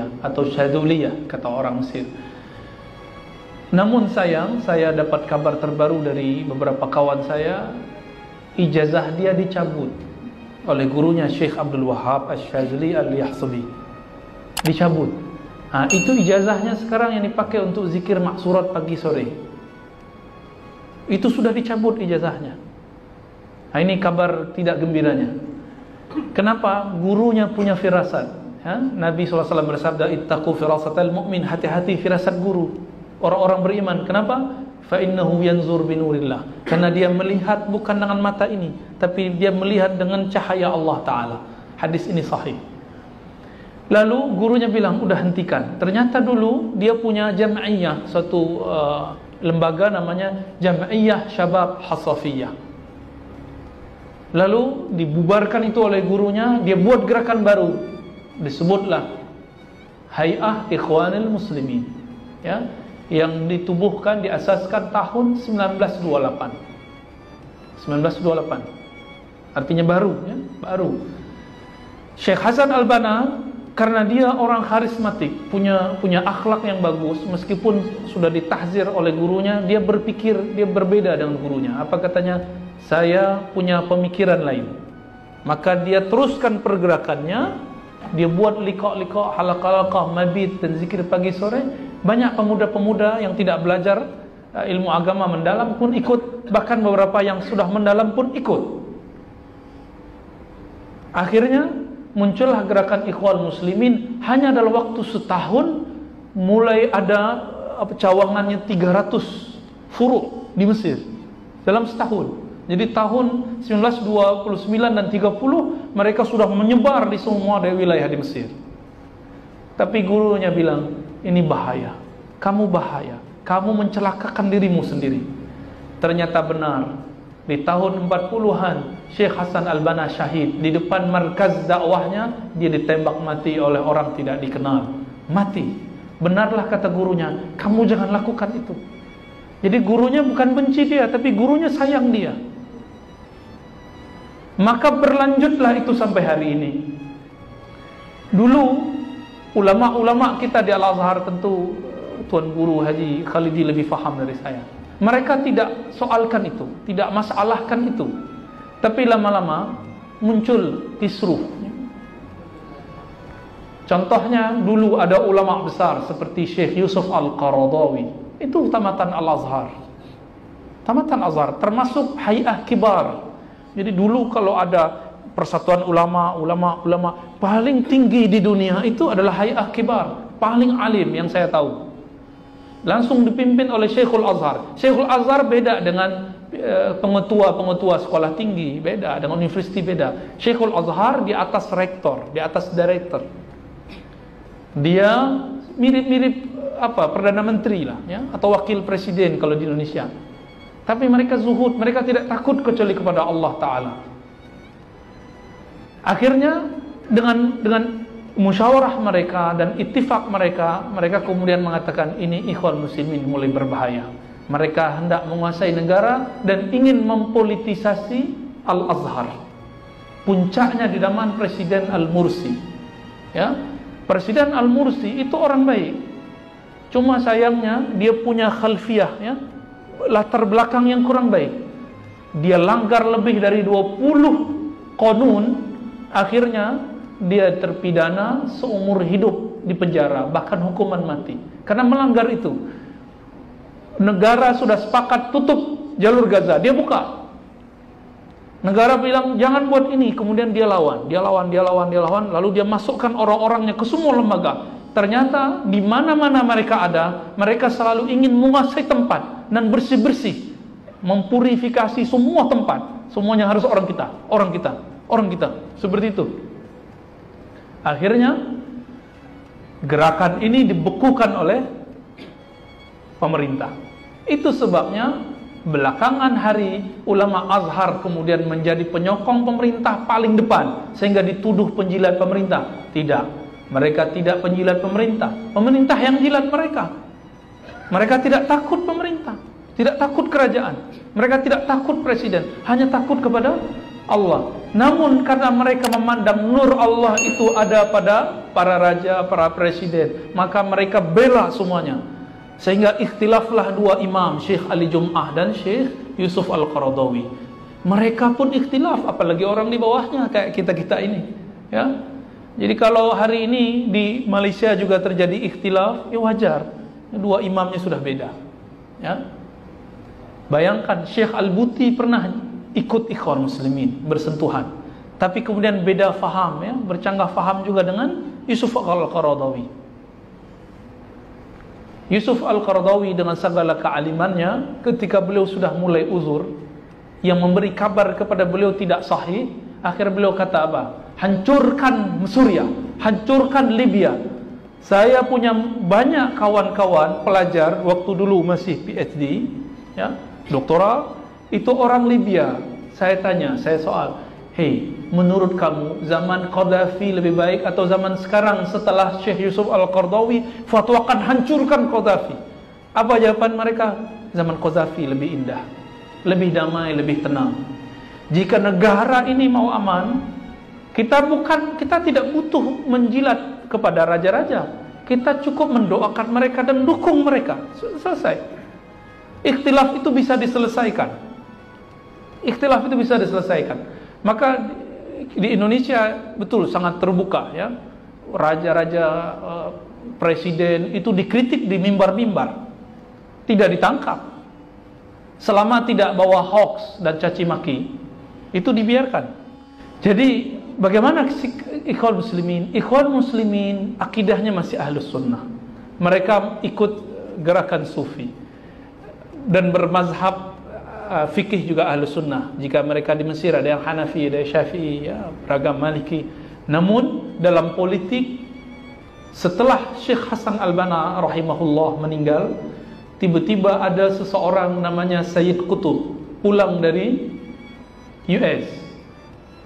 Syadzuliyah atau Syadzuliyah kata orang Mesir. Namun sayang, saya dapat kabar terbaru dari beberapa kawan saya, ijazah dia dicabut oleh gurunya Syekh Abdul Wahab Asy-Syadzili Al-Yahsubi. Dicabut. Nah, itu ijazahnya sekarang yang dipakai untuk zikir maksurat pagi sore. Itu sudah dicabut ijazahnya. Nah, ini kabar tidak gembiranya. Kenapa? Gurunya punya firasat. Ya? Nabi SAW bersabda, ittaqu firasatal mu'min, hati-hati firasat guru orang-orang beriman. Kenapa? Fa innahu yanzur binurillah. Karena dia melihat bukan dengan mata ini, tapi dia melihat dengan cahaya Allah Ta'ala. Hadis ini sahih. Lalu gurunya bilang, udah hentikan. Ternyata dulu dia punya jam'iyah, suatu lembaga namanya Jam'iyah Syabab Hasafiyah. Lalu dibubarkan itu oleh gurunya, dia buat gerakan baru. Disebutlah Hay'ah Ikhwanil Muslimin. Ya, yang ditubuhkan, diasaskan tahun 1928. 1928. Artinya baru, ya, baru. Syekh Hasan Al-Banna, karena dia orang karismatik, punya akhlak yang bagus, meskipun sudah ditahzir oleh gurunya, dia berpikir, dia berbeda dengan gurunya. Apa katanya? Saya punya pemikiran lain. Maka dia teruskan pergerakannya, dia buat liqa-liqa, halaqah-halaqah, mabit dan zikir pagi sore. Banyak pemuda-pemuda yang tidak belajar ilmu agama mendalam pun ikut, bahkan beberapa yang sudah mendalam pun ikut. Akhirnya muncullah gerakan Ikhwan Muslimin. Hanya dalam waktu setahun mulai ada cawangannya 300 furu' di Mesir dalam setahun. Jadi tahun 1929 dan 30 mereka sudah menyebar di semua wilayah di Mesir. Tapi gurunya bilang, ini bahaya, kamu bahaya, kamu mencelakakan dirimu sendiri. Ternyata benar. Di tahun 40-an Syekh Hasan Al-Banna syahid. Di depan markaz dakwahnya dia ditembak mati oleh orang tidak dikenal. Mati. Benarlah kata gurunya, kamu jangan lakukan itu. Jadi gurunya bukan benci dia, tapi gurunya sayang dia. Maka berlanjutlah itu sampai hari ini. Dulu ulama-ulama kita di Al-Azhar, tentu Tuan Guru Haji Khalidi lebih faham dari saya. Mereka tidak soalkan itu, tidak masalahkan itu. Tapi lama-lama muncul kisruh. Contohnya dulu ada ulama besar seperti Syekh Yusuf Al-Qaradawi. Itu tamatan Al-Azhar. Tamatan Al-Azhar termasuk Hay'ah Kibar. Jadi dulu kalau ada persatuan ulama paling tinggi di dunia itu adalah Hay'ah Kibar, paling alim yang saya tahu. Langsung dipimpin oleh Syekhul Azhar. Syekhul Azhar beda dengan pengetua sekolah tinggi, beda dengan universiti, beda. Syekhul Azhar di atas rektor, di atas director. Dia mirip-mirip Perdana Menteri lah, ya, atau wakil presiden kalau di Indonesia. Tapi mereka zuhud, mereka tidak takut kecuali kepada Allah Ta'ala. Akhirnya dengan musyawarah mereka dan ittifak mereka kemudian mengatakan ini Ikhwan Muslimin mulai berbahaya. Mereka hendak menguasai negara dan ingin mempolitisasi Al-Azhar. Puncaknya di zaman Presiden Al-Mursi. Ya, Presiden Al-Mursi itu orang baik. Cuma sayangnya dia punya khalfiyah, ya, latar belakang yang kurang baik. Dia langgar lebih dari 20 qanun, akhirnya dia terpidana seumur hidup di penjara, bahkan hukuman mati karena melanggar itu. Negara sudah sepakat tutup jalur Gaza, dia buka. Negara bilang jangan buat ini, kemudian dia lawan, lalu dia masukkan orang-orangnya ke semua lembaga. Ternyata di mana-mana mereka ada, mereka selalu ingin menguasai tempat dan bersih-bersih, mempurifikasi semua tempat. Semuanya harus orang kita, seperti itu. Akhirnya gerakan ini dibekukan oleh pemerintah. Itu sebabnya belakangan hari ulama Azhar kemudian menjadi penyokong pemerintah paling depan, sehingga dituduh penjilat pemerintah. Tidak, mereka tidak penjilat pemerintah. Pemerintah yang jilat mereka. Mereka tidak takut pemerintah, tidak takut kerajaan, mereka tidak takut presiden, hanya takut kepada Allah. Namun karena mereka memandang nur Allah itu ada pada para raja, para presiden, maka mereka bela semuanya. Sehingga ikhtilaflah dua imam, Syekh Ali Jum'ah dan Syekh Yusuf Al-Qaradawi. Mereka pun ikhtilaf, apalagi orang di bawahnya kayak kita-kita ini, ya. Jadi kalau hari ini di Malaysia juga terjadi ikhtilaf, ya wajar. Dua imamnya sudah beda, ya. Bayangkan Syekh Al-Buti pernah ikut Ikhwan Muslimin, bersentuhan, tapi kemudian beda faham, ya, bercanggah faham juga dengan Yusuf Al-Qaradawi. Yusuf Al-Qaradawi dengan segala kealimannya, ketika beliau sudah mulai uzur, yang memberi kabar kepada beliau tidak sahih, akhirnya beliau kata apa? Hancurkan Suriah, hancurkan Libya. Saya punya banyak kawan-kawan pelajar waktu dulu masih PhD, ya, doktoral, itu orang Libya. Saya tanya, saya soal, hey, menurut kamu zaman Qaddafi lebih baik atau zaman sekarang setelah Syekh Yusuf Al-Qaradawi fatwakan hancurkan Qaddafi? Apa jawaban mereka? Zaman Qaddafi lebih indah, lebih damai, lebih tenang. Jika negara ini mau aman, kita tidak butuh menjilat kepada raja-raja. Kita cukup mendoakan mereka dan dukung mereka. Selesai. Ikhtilaf itu bisa diselesaikan. Ikhtilaf itu bisa diselesaikan. Maka di Indonesia betul sangat terbuka, ya. Raja-raja, presiden itu dikritik di mimbar-mimbar, tidak ditangkap. Selama tidak bawa hoax dan caci maki, itu dibiarkan. Jadi bagaimana Ikhwan Muslimin? Ikhwan Muslimin akidahnya masih Ahlus Sunnah. Mereka ikut gerakan Sufi dan bermazhab fikih juga Ahlus Sunnah. Jika mereka di Mesir ada yang Hanafi, ada yang Syafi'i, ya, beragam Maliki. Namun dalam politik, setelah Syekh Hasan Al-Banna rahimahullah meninggal, tiba-tiba ada seseorang namanya Sayyid Qutb pulang dari US.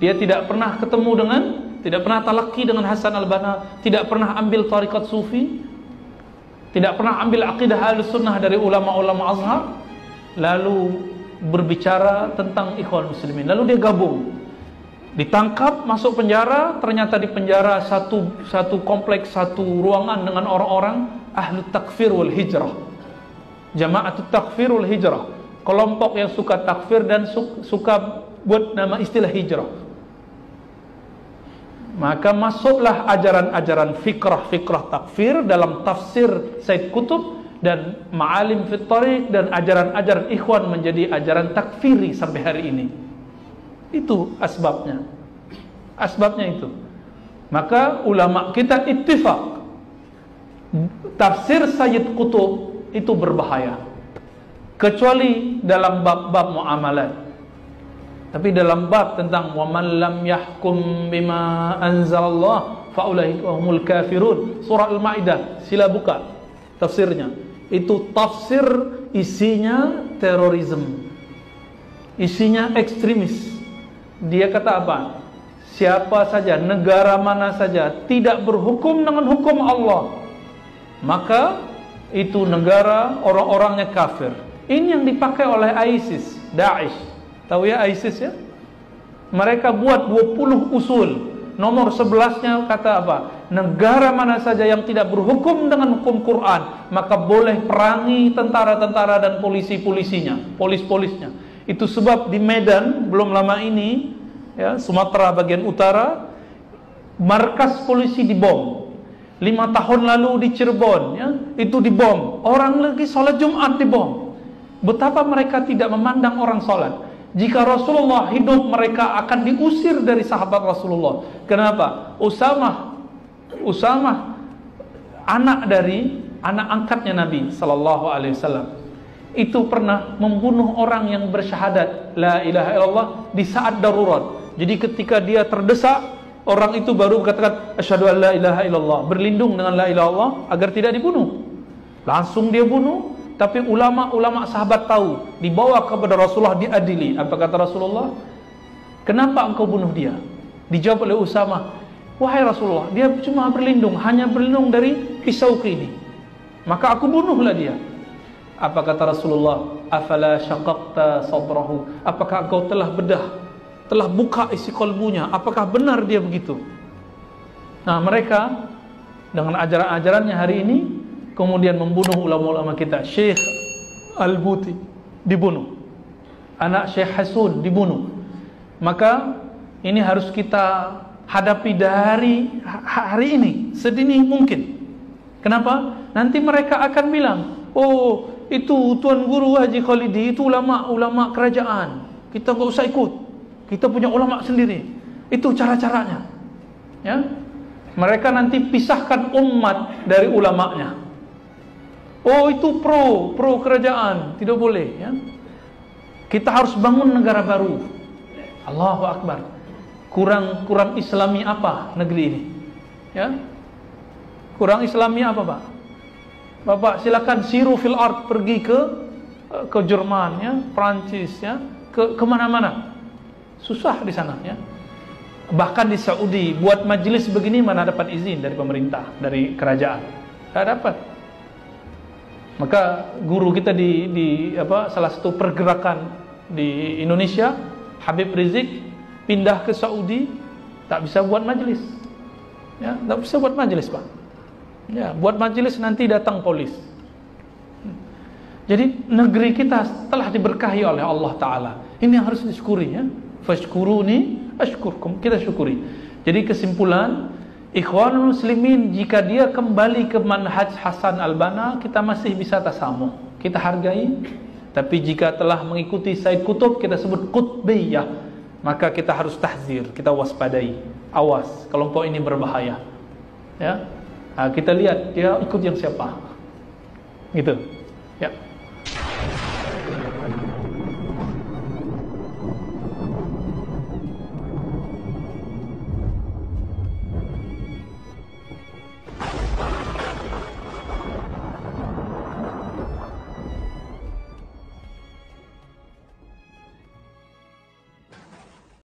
Dia tidak pernah tidak pernah talaqi dengan Hasan Al-Banna, tidak pernah ambil tarikat Sufi, tidak pernah ambil akidah Ahlus Sunnah dari ulama-ulama Azhar, lalu berbicara tentang Ikhwan Muslimin. Lalu dia gabung, ditangkap, masuk penjara. Ternyata di penjara satu kompleks, satu ruangan dengan orang-orang Ahlu Takfir wal Hijrah, Jama'atut Takfir wal Hijrah, kelompok yang suka takfir dan suka buat nama istilah hijrah. Maka masuklah ajaran-ajaran fikrah takfir dalam tafsir Said Qutb, dan Ma'alim fit Thariq, dan ajaran-ajaran Ikhwan menjadi ajaran takfiri sampai hari ini. Itu asbabnya. Asbabnya itu. Maka ulama kita ittifaq, tafsir Sayyid Qutb itu berbahaya, kecuali dalam bab-bab muamalat. Tapi dalam bab tentang wa man lam yahkum bima anzalallah fa ulaika humul kafirun, surah Al-Maidah, sila buka tafsirnya. Itu tafsir isinya terorisme, isinya ekstremis. Dia kata apa? Siapa saja, negara mana saja tidak berhukum dengan hukum Allah, maka itu negara orang-orangnya kafir. Ini yang dipakai oleh ISIS, Daesh. Tahu ya ISIS, ya? Mereka buat 20 usul. Nomor 11-nya kata apa? Negara mana saja yang tidak berhukum dengan hukum Quran, maka boleh perangi tentara-tentara dan polisi-polisinya, polis-polisnya. Itu sebab di Medan belum lama ini, ya, Sumatera bagian utara, markas polisi dibom. 5 tahun lalu di Cirebon, ya, itu dibom. Orang lagi sholat Jumat dibom. Betapa mereka tidak memandang orang sholat. Jika Rasulullah hidup, mereka akan diusir dari sahabat Rasulullah. Kenapa? Usamah, anak angkatnya Nabi Sallallahu Alaihi Wasallam, itu pernah membunuh orang yang bersyahadat la ilaha illallah di saat darurat. Jadi ketika dia terdesak, orang itu baru katakan asyhadu an la ilaha illallah, berlindung dengan la ilaha illallah agar tidak dibunuh. Langsung dia bunuh. Tapi ulama-ulama sahabat tahu, dibawa kepada Rasulullah, diadili. Apa kata Rasulullah? Kenapa engkau bunuh dia? Dijawab oleh Usamah, wahai Rasulullah, dia cuma berlindung, hanya berlindung dari pisauku ini, maka aku bunuhlah dia. Apa kata Rasulullah? Afala syaqaqta sadrahu, apakah engkau telah bedah telah buka isi kolbunya. Apakah benar dia begitu? Nah, mereka dengan ajaran-ajarannya hari ini kemudian membunuh ulama-ulama kita. Syekh Al-Buti dibunuh, anak Syekh Hasun dibunuh. Maka ini harus kita hadapi dari hari ini, sedini mungkin. Kenapa? Nanti mereka akan bilang, oh itu Tuan Guru Haji Khalidi, itu ulama kerajaan, kita nggak usah ikut, kita punya ulama sendiri. Itu cara-caranya, ya. Mereka nanti pisahkan umat dari ulamanya. Oh itu pro kerajaan, tidak boleh, ya. Kita harus bangun negara baru. Allahu Akbar. Kurang Islami apa negeri ini? Ya. Kurang Islami apa, Pak? Bapak silakan siru fil ard, pergi ke Jerman, ya, Prancis, ya, ke mana-mana. Susah di sana, ya. Bahkan di Saudi buat majelis begini mana dapat izin dari pemerintah, dari kerajaan? Tidak dapat. Maka guru kita di salah satu pergerakan di Indonesia, Habib Rizik, pindah ke Saudi, tak bisa buat majelis, ya, tak bisa buat majelis, Pak. Ya, buat majelis nanti datang polis. Jadi negeri kita telah diberkahi oleh Allah Ta'ala. Ini yang harus disyukuri, ya. Fashkuruni ashkurkum, kita syukuri. Jadi kesimpulan, Ikhwanul Muslimin jika dia kembali ke manhaj Hasan Al-Banna, kita masih bisa tasamuh, kita hargai. Tapi jika telah mengikuti Said Qutb, kita sebut Qutbiyah, maka kita harus tahzir, kita waspadai. Awas, kelompok ini berbahaya, ya. Nah, kita lihat dia ikut yang siapa, gitu, ya.